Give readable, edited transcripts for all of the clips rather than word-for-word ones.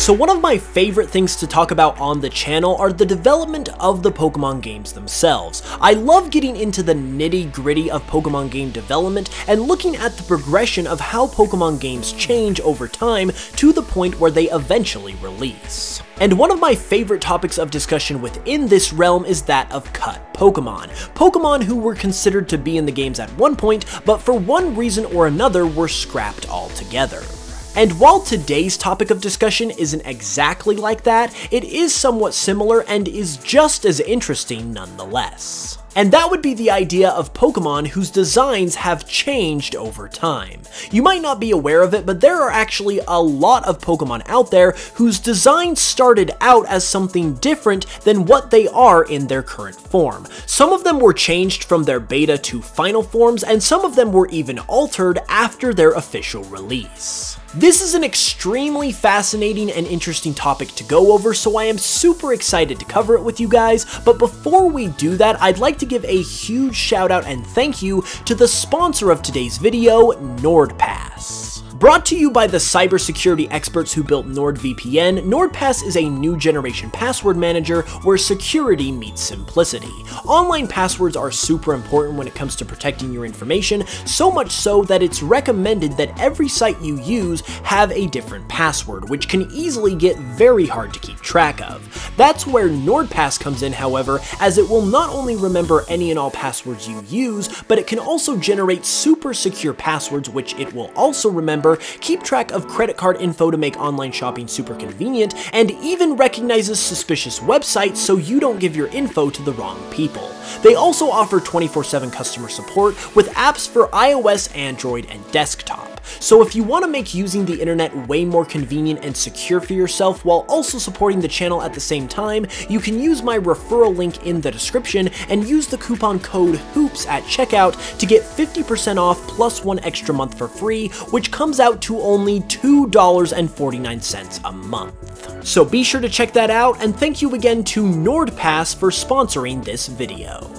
So one of my favorite things to talk about on the channel are the development of the Pokemon games themselves. I love getting into the nitty-gritty of Pokemon game development and looking at the progression of how Pokemon games change over time to the point where they eventually release. And one of my favorite topics of discussion within this realm is that of cut Pokemon. Pokemon who were considered to be in the games at one point, but for one reason or another were scrapped altogether. And while today's topic of discussion isn't exactly like that, it is somewhat similar and is just as interesting nonetheless. And that would be the idea of Pokemon whose designs have changed over time. You might not be aware of it, but there are actually a lot of Pokemon out there whose designs started out as something different than what they are in their current form. Some of them were changed from their beta to final forms, and some of them were even altered after their official release. This is an extremely fascinating and interesting topic to go over, so I am super excited to cover it with you guys, but before we do that, I'd like to give a huge shout out and thank you to the sponsor of today's video, NordPass. Brought to you by the cybersecurity experts who built NordVPN, NordPass is a new generation password manager where security meets simplicity. Online passwords are super important when it comes to protecting your information, so much so that it's recommended that every site you use have a different password, which can easily get very hard to keep track of. That's where NordPass comes in, however, as it will not only remember any and all passwords you use, but it can also generate super secure passwords, which it will also remember, keep track of credit card info to make online shopping super convenient, and even recognizes suspicious websites so you don't give your info to the wrong people. They also offer 24/7 customer support with apps for iOS, Android, and desktop. So if you want to make using the internet way more convenient and secure for yourself while also supporting the channel at the same time, you can use my referral link in the description and use the coupon code HOOPS at checkout to get 50% off plus 1 extra month for free, which comes out to only $2.49 a month. So be sure to check that out, and thank you again to NordPass for sponsoring this video.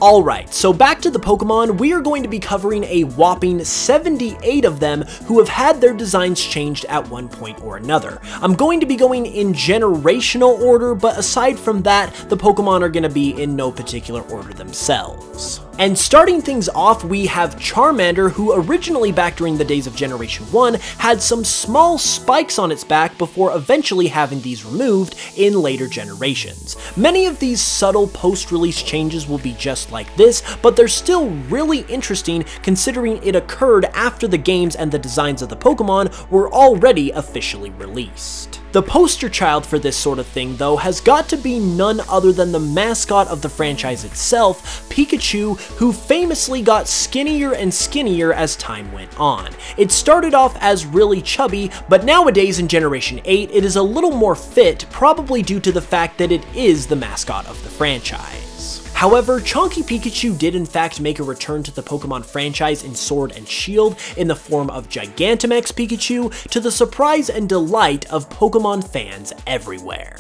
Alright, so back to the Pokemon, we are going to be covering a whopping 78 of them who have had their designs changed at one point or another. I'm going to be going in generational order, but aside from that, the Pokemon are going to be in no particular order themselves. And starting things off, we have Charmander, who originally back during the days of Generation 1 had some small spikes on its back before eventually having these removed in later generations. Many of these subtle post-release changes will be just like this, but they're still really interesting considering it occurred after the games and the designs of the Pokemon were already officially released. The poster child for this sort of thing, though, has got to be none other than the mascot of the franchise itself, Pikachu, who famously got skinnier and skinnier as time went on. It started off as really chubby, but nowadays in Generation 8, it is a little more fit, probably due to the fact that it is the mascot of the franchise. However, Chonky Pikachu did in fact make a return to the Pokemon franchise in Sword and Shield in the form of Gigantamax Pikachu, to the surprise and delight of Pokemon fans everywhere.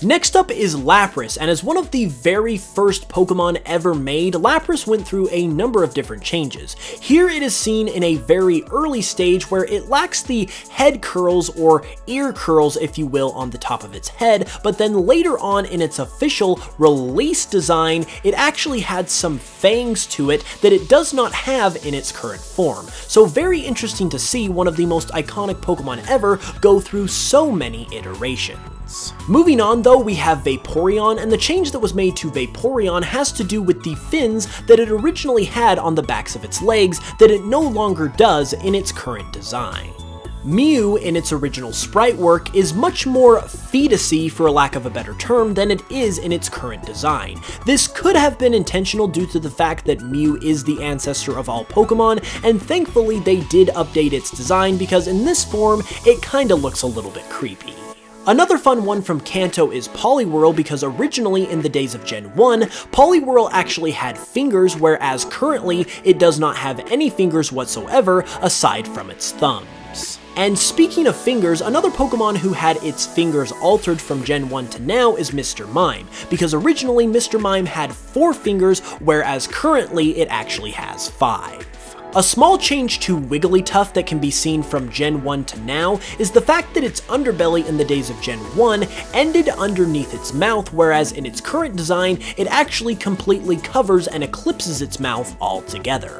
Next up is Lapras, and as one of the very first Pokemon ever made, Lapras went through a number of different changes. Here it is seen in a very early stage where it lacks the head curls or ear curls, if you will, on the top of its head, but then later on in its official release design, it actually had some fangs to it that it does not have in its current form. So very interesting to see one of the most iconic Pokemon ever go through so many iterations. Moving on though, we have Vaporeon, and the change that was made to Vaporeon has to do with the fins that it originally had on the backs of its legs that it no longer does in its current design. Mew, in its original sprite work, is much more fetusy, for a lack of a better term, than it is in its current design. This could have been intentional due to the fact that Mew is the ancestor of all Pokemon, and thankfully they did update its design because in this form, it kinda looks a little bit creepy. Another fun one from Kanto is Poliwhirl, because originally in the days of Gen 1, Poliwhirl actually had fingers, whereas currently it does not have any fingers whatsoever aside from its thumbs. And speaking of fingers, another Pokemon who had its fingers altered from Gen 1 to now is Mr. Mime, because originally Mr. Mime had 4 fingers, whereas currently it actually has 5. A small change to Wigglytuff that can be seen from Gen 1 to now is the fact that its underbelly in the days of Gen 1 ended underneath its mouth, whereas in its current design, it actually completely covers and eclipses its mouth altogether.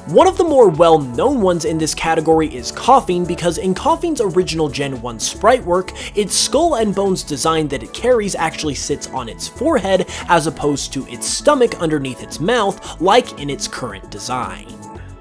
One of the more well-known ones in this category is Koffing, because in Koffing's original Gen 1 sprite work, its skull and bones design that it carries actually sits on its forehead as opposed to its stomach underneath its mouth, like in its current design.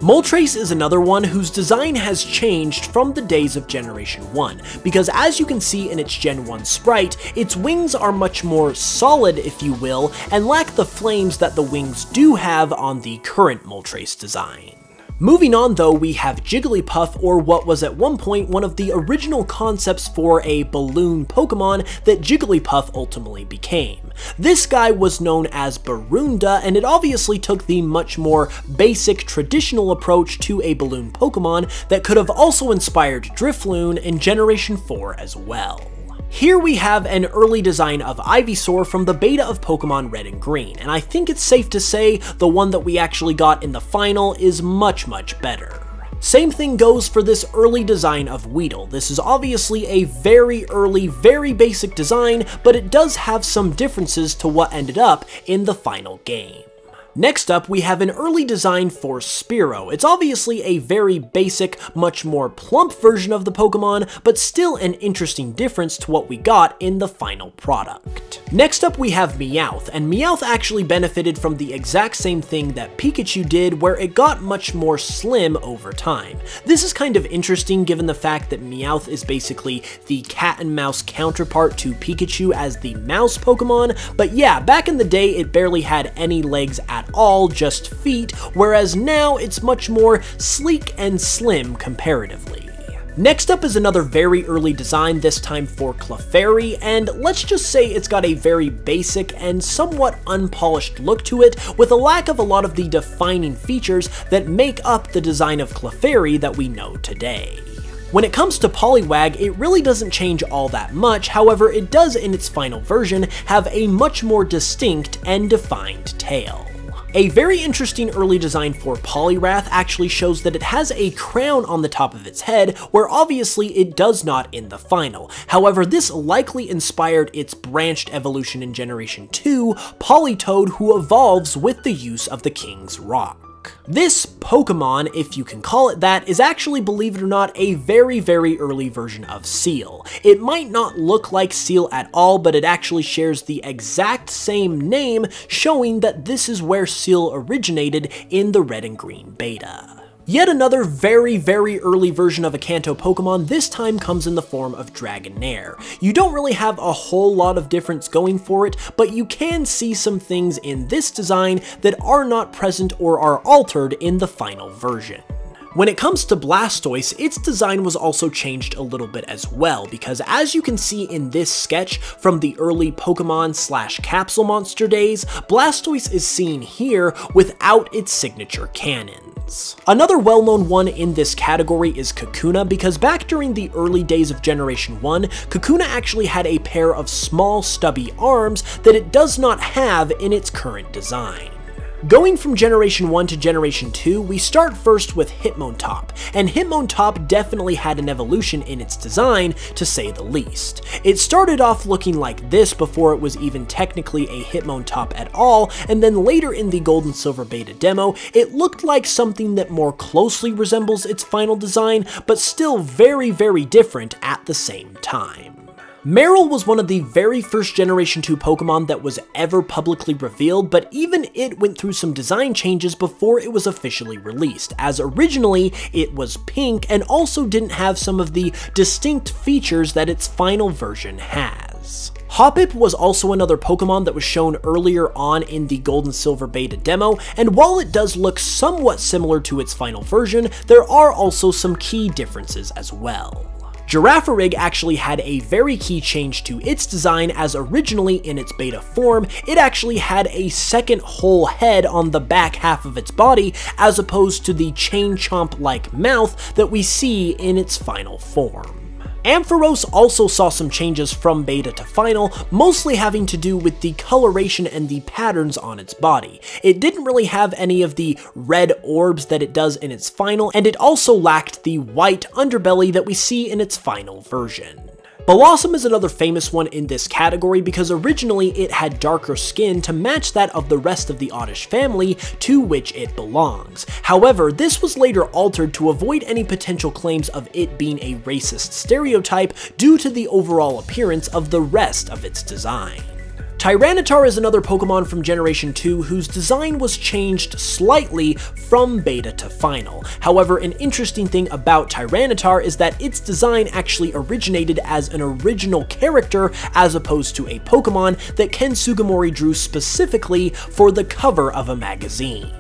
Moltres is another one whose design has changed from the days of Generation 1, because as you can see in its Gen 1 sprite, its wings are much more solid, if you will, and lack the flames that the wings do have on the current Moltres design. Moving on though, we have Jigglypuff, or what was at one point one of the original concepts for a balloon Pokemon that Jigglypuff ultimately became. This guy was known as Barunda, and it obviously took the much more basic traditional approach to a balloon Pokemon that could have also inspired Drifloon in Generation 4 as well. Here we have an early design of Ivysaur from the beta of Pokemon Red and Green, and I think it's safe to say the one that we actually got in the final is much better. Same thing goes for this early design of Weedle. This is obviously a very early, very basic design, but it does have some differences to what ended up in the final game. Next up, we have an early design for Spearow. It's obviously a very basic, much more plump version of the Pokemon, but still an interesting difference to what we got in the final product. Next up, we have Meowth, and Meowth actually benefited from the exact same thing that Pikachu did, where it got much more slim over time. This is kind of interesting given the fact that Meowth is basically the cat and mouse counterpart to Pikachu as the mouse Pokemon, but yeah, back in the day it barely had any legs at all, just feet, whereas now it's much more sleek and slim comparatively. Next up is another very early design, this time for Clefairy, and let's just say it's got a very basic and somewhat unpolished look to it, with a lack of a lot of the defining features that make up the design of Clefairy that we know today. When it comes to Poliwag, it really doesn't change all that much, however it does in its final version have a much more distinct and defined tail. A very interesting early design for Poliwrath actually shows that it has a crown on the top of its head, where obviously it does not in the final. However, this likely inspired its branched evolution in Generation 2, Politoed, who evolves with the use of the King's Rock. This Pokemon, if you can call it that, is actually, believe it or not, a very early version of Seel. It might not look like Seel at all, but it actually shares the exact same name, showing that this is where Seel originated in the Red and Green beta. Yet another very early version of a Kanto Pokemon, this time comes in the form of Dragonair. You don't really have a whole lot of difference going for it, but you can see some things in this design that are not present or are altered in the final version. When it comes to Blastoise, its design was also changed a little bit as well, because as you can see in this sketch from the early Pokemon/Capsule Monster days, Blastoise is seen here without its signature cannons. Another well-known one in this category is Kakuna, because back during the early days of Generation 1, Kakuna actually had a pair of small stubby arms that it does not have in its current design. Going from Generation 1 to Generation 2, we start first with Hitmontop, and Hitmontop definitely had an evolution in its design, to say the least. It started off looking like this before it was even technically a Hitmontop at all, and then later in the Gold and Silver beta demo, it looked like something that more closely resembles its final design, but still very different at the same time. Marill was one of the very first Generation 2 Pokemon that was ever publicly revealed, but even it went through some design changes before it was officially released, as originally it was pink and also didn't have some of the distinct features that its final version has. Hoppip was also another Pokemon that was shown earlier on in the Gold and Silver beta demo, and while it does look somewhat similar to its final version, there are also some key differences as well. Girafarig actually had a very key change to its design, as originally in its beta form, it actually had a second whole head on the back half of its body, as opposed to the chain chomp-like mouth that we see in its final form. Ampharos also saw some changes from beta to final, mostly having to do with the coloration and the patterns on its body. It didn't really have any of the red orbs that it does in its final, and it also lacked the white underbelly that we see in its final version. Bellossom is another famous one in this category because originally it had darker skin to match that of the rest of the Oddish family to which it belongs. However, this was later altered to avoid any potential claims of it being a racist stereotype due to the overall appearance of the rest of its design. Tyranitar is another Pokemon from Generation 2 whose design was changed slightly from beta to final. However, an interesting thing about Tyranitar is that its design actually originated as an original character as opposed to a Pokemon that Ken Sugimori drew specifically for the cover of a magazine.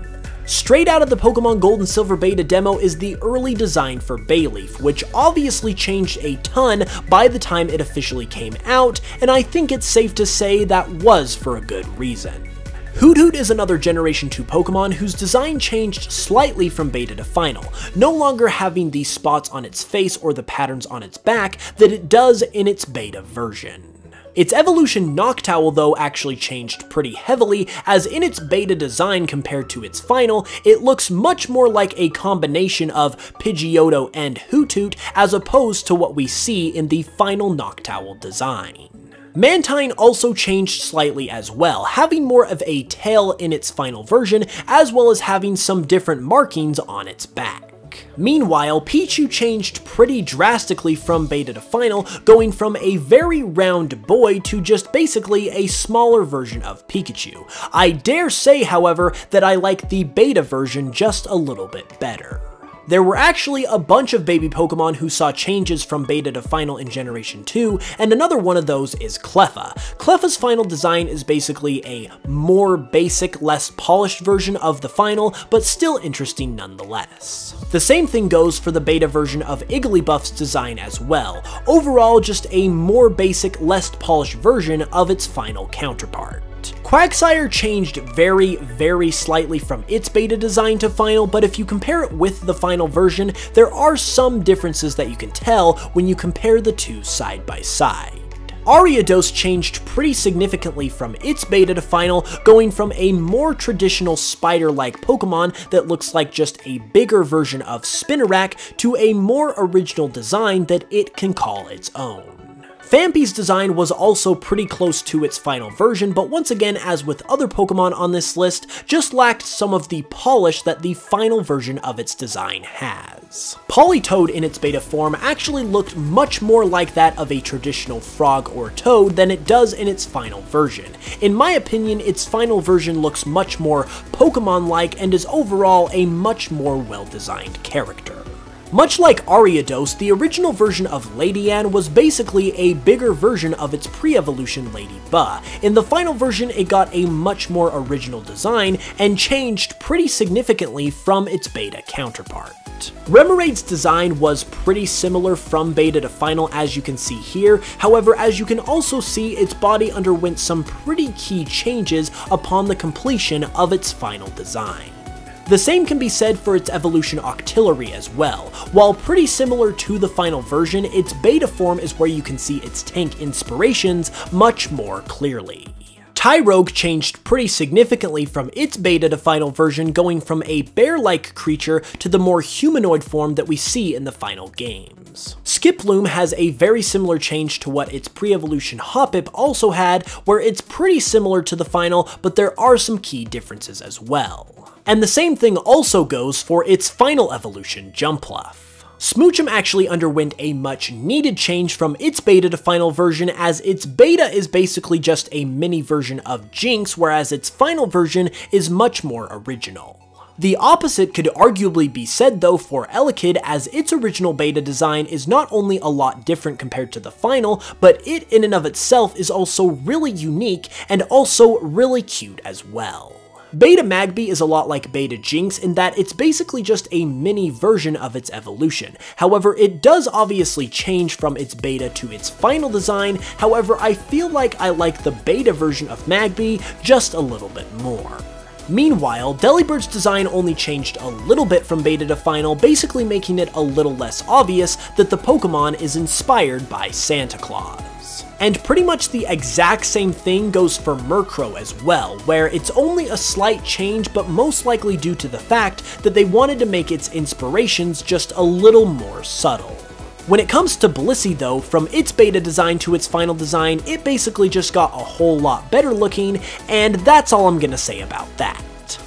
Straight out of the Pokemon Gold and Silver beta demo is the early design for Bayleef, which obviously changed a ton by the time it officially came out, and I think it's safe to say that was for a good reason. Hoothoot is another Generation 2 Pokemon whose design changed slightly from beta to final, no longer having the spots on its face or the patterns on its back that it does in its beta version. Its evolution Noctowl though actually changed pretty heavily, as in its beta design compared to its final, it looks much more like a combination of Pidgeotto and Hoothoot as opposed to what we see in the final Noctowl design. Mantine also changed slightly as well, having more of a tail in its final version, as well as having some different markings on its back. Meanwhile, Pichu changed pretty drastically from beta to final, going from a very round boy to just basically a smaller version of Pikachu. I dare say, however, that I like the beta version just a little bit better. There were actually a bunch of baby Pokemon who saw changes from beta to final in Generation 2, and another one of those is Cleffa. Cleffa's final design is basically a more basic, less polished version of the final, but still interesting nonetheless. The same thing goes for the beta version of Igglybuff's design as well. Overall, just a more basic, less polished version of its final counterpart. Quagsire changed very slightly from its beta design to final, but if you compare it with the final version, there are some differences that you can tell when you compare the two side by side. Ariados changed pretty significantly from its beta to final, going from a more traditional spider-like Pokemon that looks like just a bigger version of Spinarak to a more original design that it can call its own. Phanpy's design was also pretty close to its final version, but once again, as with other Pokemon on this list, just lacked some of the polish that the final version of its design has. Politoed in its beta form actually looked much more like that of a traditional frog or toad than it does in its final version. In my opinion, its final version looks much more Pokemon-like and is overall a much more well-designed character. Much like Ariados, the original version of Ladyann was basically a bigger version of its pre-evolution Ladybug. In the final version, it got a much more original design and changed pretty significantly from its beta counterpart. Remoraide's design was pretty similar from beta to final, as you can see here. However, as you can also see, its body underwent some pretty key changes upon the completion of its final design. The same can be said for its evolution Octillery as well. While pretty similar to the final version, its beta form is where you can see its tank inspirations much more clearly. Tyrogue changed pretty significantly from its beta to final version, going from a bear-like creature to the more humanoid form that we see in the final games. Skiploom has a very similar change to what its pre-evolution Hoppip also had, where it's pretty similar to the final, but there are some key differences as well. And the same thing also goes for its final evolution, Jumpluff. Smoochum actually underwent a much needed change from its beta to final version, as its beta is basically just a mini version of Jynx, whereas its final version is much more original. The opposite could arguably be said though for Elekid, as its original beta design is not only a lot different compared to the final, but it in and of itself is also really unique and also really cute as well. Beta Magby is a lot like Beta Jynx in that it's basically just a mini version of its evolution. However, it does obviously change from its beta to its final design. However, I feel like I like the beta version of Magby just a little bit more. Meanwhile, Delibird's design only changed a little bit from beta to final, basically making it a little less obvious that the Pokemon is inspired by Santa Claus. And pretty much the exact same thing goes for Murkrow as well, where it's only a slight change, but most likely due to the fact that they wanted to make its inspirations just a little more subtle. When it comes to Blissey though, from its beta design to its final design, it basically just got a whole lot better looking, and that's all I'm gonna say about that.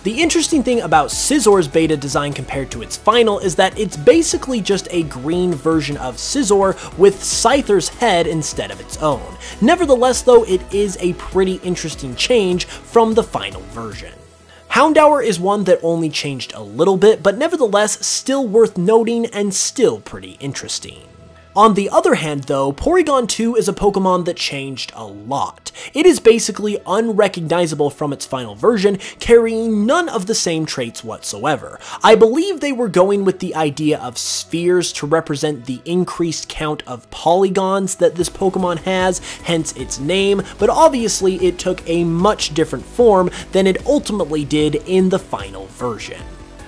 The interesting thing about Scizzor's beta design compared to its final is that it's basically just a green version of Scizor with Scyther's head instead of its own. Nevertheless though, it is a pretty interesting change from the final version. Houndour is one that only changed a little bit, but nevertheless still worth noting and still pretty interesting. On the other hand though, Porygon 2 is a Pokemon that changed a lot. It is basically unrecognizable from its final version, carrying none of the same traits whatsoever. I believe they were going with the idea of spheres to represent the increased count of polygons that this Pokemon has, hence its name, but obviously it took a much different form than it ultimately did in the final version.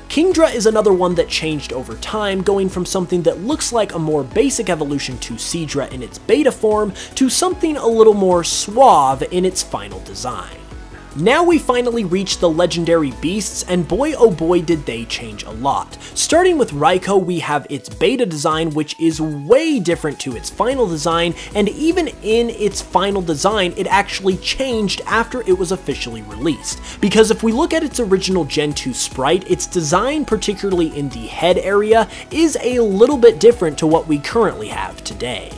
Kingdra is another one that changed over time, going from something that looks like a more basic evolution to Seadra in its beta form, to something a little more suave in its final design. Now we finally reach the legendary beasts, and boy oh boy did they change a lot. Starting with Raikou, we have its beta design, which is way different to its final design, and even in its final design, it actually changed after it was officially released. Because if we look at its original Gen 2 sprite, its design, particularly in the head area, is a little bit different to what we currently have today.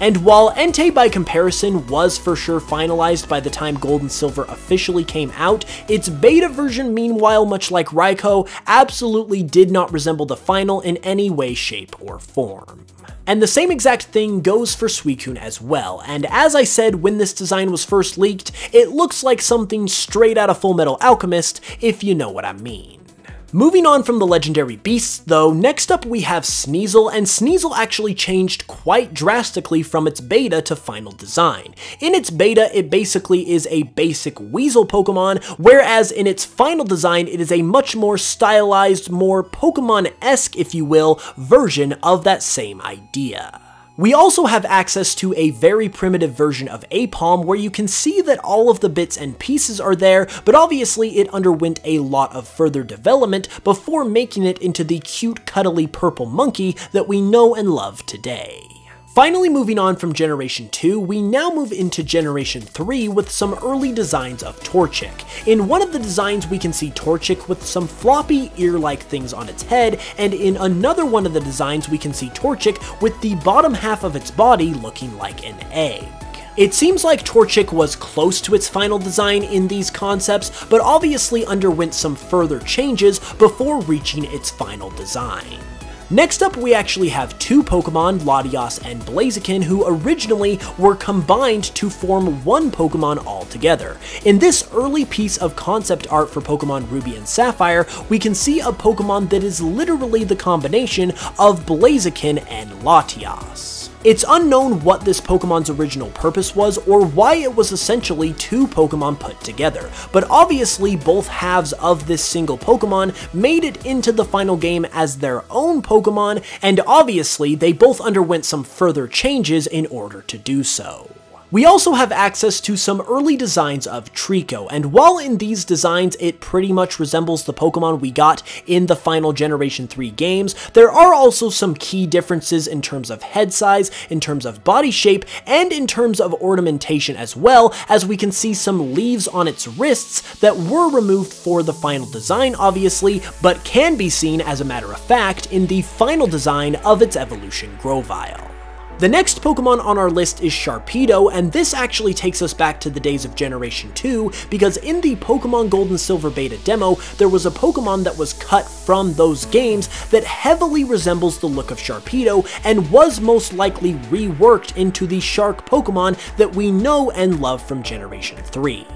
And while Entei by comparison was for sure finalized by the time Gold and Silver officially came out, its beta version meanwhile, much like Raikou, absolutely did not resemble the final in any way, shape, or form. And the same exact thing goes for Suicune as well, and as I said when this design was first leaked, it looks like something straight out of Fullmetal Alchemist, if you know what I mean. Moving on from the legendary beasts though, next up we have Sneasel, and Sneasel actually changed quite drastically from its beta to final design. In its beta, it basically is a basic Weasel Pokemon, whereas in its final design, it is a much more stylized, more Pokemon-esque, if you will, version of that same idea. We also have access to a very primitive version of Aipom where you can see that all of the bits and pieces are there, but obviously it underwent a lot of further development before making it into the cute, cuddly purple monkey that we know and love today. Finally, moving on from Generation 2, we now move into Generation 3 with some early designs of Torchic. In one of the designs, we can see Torchic with some floppy ear-like things on its head, and in another one of the designs, we can see Torchic with the bottom half of its body looking like an egg. It seems like Torchic was close to its final design in these concepts, but obviously underwent some further changes before reaching its final design. Next up, we actually have two Pokemon, Latias and Blaziken, who originally were combined to form one Pokemon altogether. In this early piece of concept art for Pokemon Ruby and Sapphire, we can see a Pokemon that is literally the combination of Blaziken and Latias. It's unknown what this Pokemon's original purpose was or why it was essentially two Pokemon put together, but obviously both halves of this single Pokemon made it into the final game as their own Pokemon, and obviously they both underwent some further changes in order to do so. We also have access to some early designs of Treecko, and while in these designs it pretty much resembles the Pokemon we got in the final Generation 3 games, there are also some key differences in terms of head size, in terms of body shape, and in terms of ornamentation as well, as we can see some leaves on its wrists that were removed for the final design obviously, but can be seen as a matter of fact in the final design of its evolution Grovyle. The next Pokemon on our list is Sharpedo, and this actually takes us back to the days of Generation 2, because in the Pokemon Gold and Silver beta demo, there was a Pokemon that was cut from those games that heavily resembles the look of Sharpedo, and was most likely reworked into the Shark Pokemon that we know and love from Generation 3.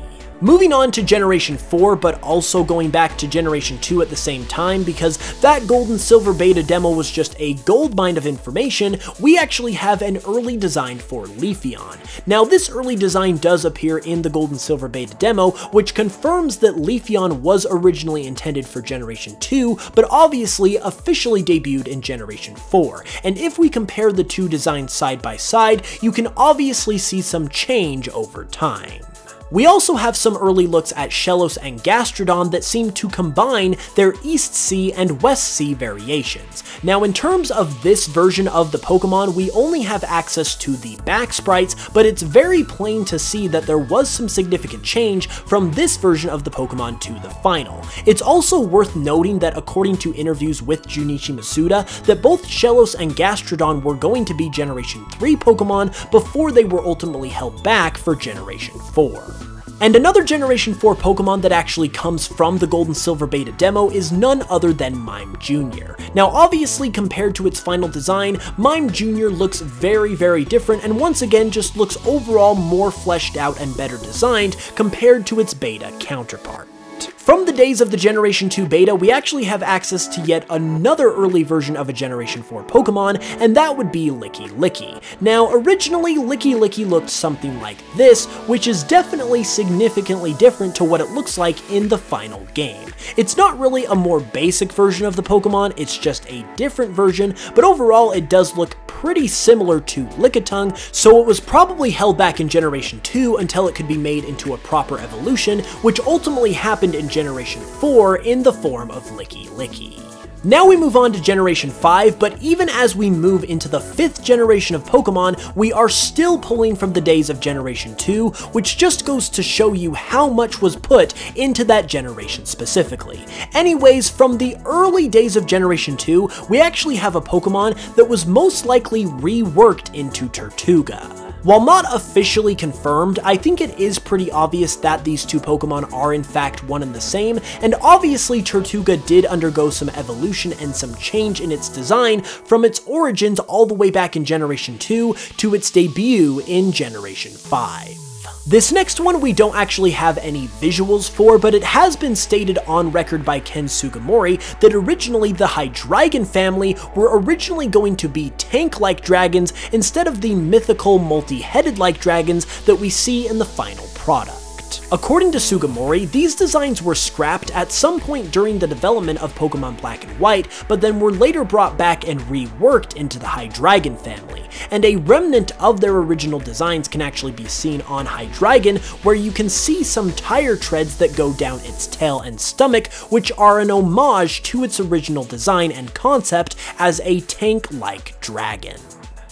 Moving on to Generation 4, but also going back to Generation 2 at the same time, because that Gold and Silver beta demo was just a goldmine of information, we actually have an early design for Leafeon. Now, this early design does appear in the Gold and Silver beta demo, which confirms that Leafeon was originally intended for Generation 2, but obviously officially debuted in Generation 4. And if we compare the two designs side by side, you can obviously see some change over time. We also have some early looks at Shellos and Gastrodon that seem to combine their East Sea and West Sea variations. Now, in terms of this version of the Pokemon, we only have access to the back sprites, but it's very plain to see that there was some significant change from this version of the Pokemon to the final. It's also worth noting that according to interviews with Junichi Masuda, that both Shellos and Gastrodon were going to be Generation 3 Pokemon before they were ultimately held back for Generation 4. And another Generation 4 Pokemon that actually comes from the Gold and Silver beta demo is none other than Mime Jr. Now, obviously, compared to its final design, Mime Jr. looks very different, and once again just looks overall more fleshed out and better designed compared to its beta counterpart. From the days of the Generation 2 beta, we actually have access to yet another early version of a Generation 4 Pokemon, and that would be Lickilicky. Now, originally, Lickilicky looked something like this, which is definitely significantly different to what it looks like in the final game. It's not really a more basic version of the Pokemon, it's just a different version, but overall it does look pretty similar to Lickitung, so it was probably held back in Generation 2 until it could be made into a proper evolution, which ultimately happened in Generation 4 in the form of Lickilicky. Now we move on to Generation 5, but even as we move into the 5th generation of Pokemon, we are still pulling from the days of Generation 2, which just goes to show you how much was put into that generation specifically. Anyways, from the early days of Generation 2, we actually have a Pokemon that was most likely reworked into Tirtouga. While not officially confirmed, I think it is pretty obvious that these two Pokemon are in fact one and the same, and obviously Tirtouga did undergo some evolution and some change in its design from its origins all the way back in Generation 2 to its debut in Generation 5. This next one we don't actually have any visuals for, but it has been stated on record by Ken Sugimori that originally the Hydreigon family were originally going to be tank-like dragons instead of the mythical multi-headed-like dragons that we see in the final product. According to Sugimori, these designs were scrapped at some point during the development of Pokemon Black and White, but then were later brought back and reworked into the Hydreigon family, and a remnant of their original designs can actually be seen on Hydreigon, where you can see some tire treads that go down its tail and stomach, which are an homage to its original design and concept as a tank-like dragon.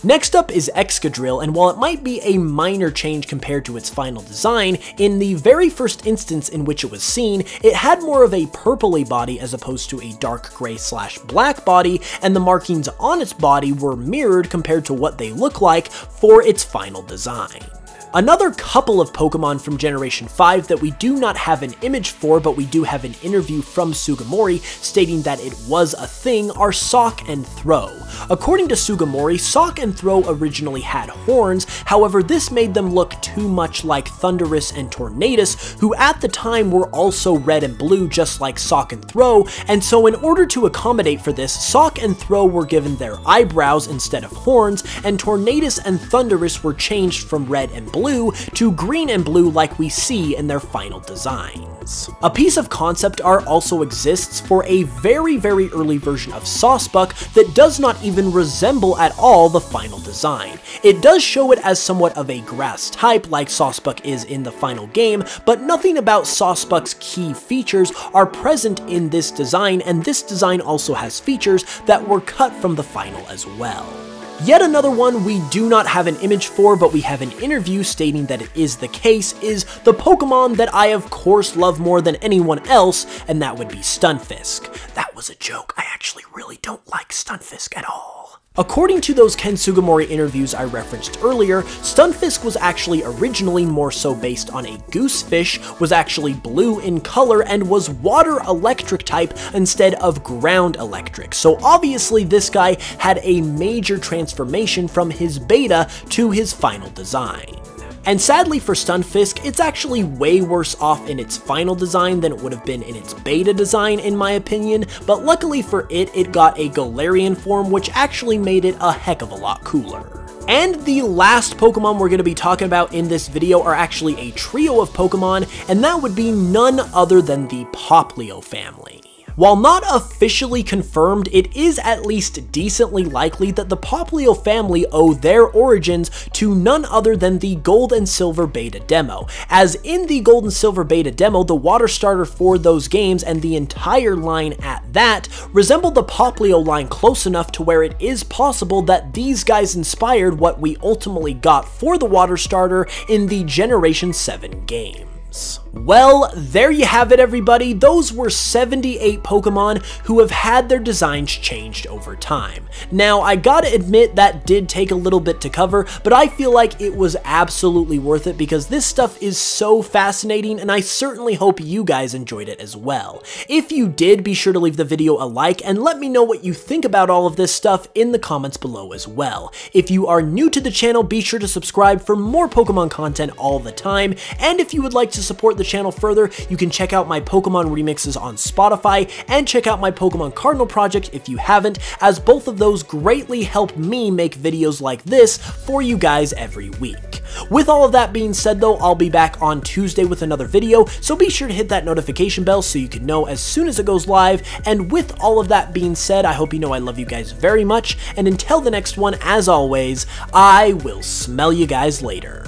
Next up is Excadrill, and while it might be a minor change compared to its final design, in the very first instance in which it was seen, it had more of a purpley body as opposed to a dark gray/black body, and the markings on its body were mirrored compared to what they look like for its final design. Another couple of Pokemon from Generation 5 that we do not have an image for, but we do have an interview from Sugimori stating that it was a thing, are Sawk and Throh. According to Sugimori, Sawk and Throh originally had horns, however this made them look too much like Thundurus and Tornadus, who at the time were also red and blue just like Sawk and Throh, and so in order to accommodate for this, Sawk and Throh were given their eyebrows instead of horns, and Tornadus and Thundurus were changed from red and blue to green and blue like we see in their final designs. A piece of concept art also exists for a very early version of Sawsbuck that does not even resemble at all the final design. It does show it as somewhat of a grass type like Sawsbuck is in the final game, but nothing about Sawsbuck's key features are present in this design, and this design also has features that were cut from the final as well. Yet another one we do not have an image for, but we have an interview stating that it is the case, is the Pokemon that I of course love more than anyone else, and that would be Stunfisk. That was a joke, I actually really don't like Stunfisk at all. According to those Ken Sugimori interviews I referenced earlier, Stunfisk was actually originally more so based on a goosefish, was actually blue in color, and was water electric type instead of ground electric, so obviously this guy had a major transformation from his beta to his final design. And sadly for Stunfisk, it's actually way worse off in its final design than it would have been in its beta design in my opinion, but luckily for it, it got a Galarian form which actually made it a heck of a lot cooler. And the last Pokemon we're going to be talking about in this video are actually a trio of Pokemon, and that would be none other than the Popplio family. While not officially confirmed, it is at least decently likely that the Popplio family owe their origins to none other than the Gold and Silver beta demo, as in the Gold and Silver beta demo, the water starter for those games and the entire line at that resembled the Popplio line close enough to where it is possible that these guys inspired what we ultimately got for the water starter in the Generation 7 game. Well, there you have it everybody, those were 78 Pokemon who have had their designs changed over time. Now, I gotta admit that did take a little bit to cover, but I feel like it was absolutely worth it because this stuff is so fascinating and I certainly hope you guys enjoyed it as well. If you did, be sure to leave the video a like and let me know what you think about all of this stuff in the comments below as well. If you are new to the channel, be sure to subscribe for more Pokemon content all the time, and if you would like to support the channel further, you can check out my Pokemon remixes on Spotify and check out my Pokemon Cardinal project if you haven't, as both of those greatly help me make videos like this for you guys every week. With all of that being said though, I'll be back on Tuesday with another video, so be sure to hit that notification bell so you can know as soon as it goes live, and with all of that being said, I hope you know I love you guys very much, and until the next one, as always, I will smell you guys later.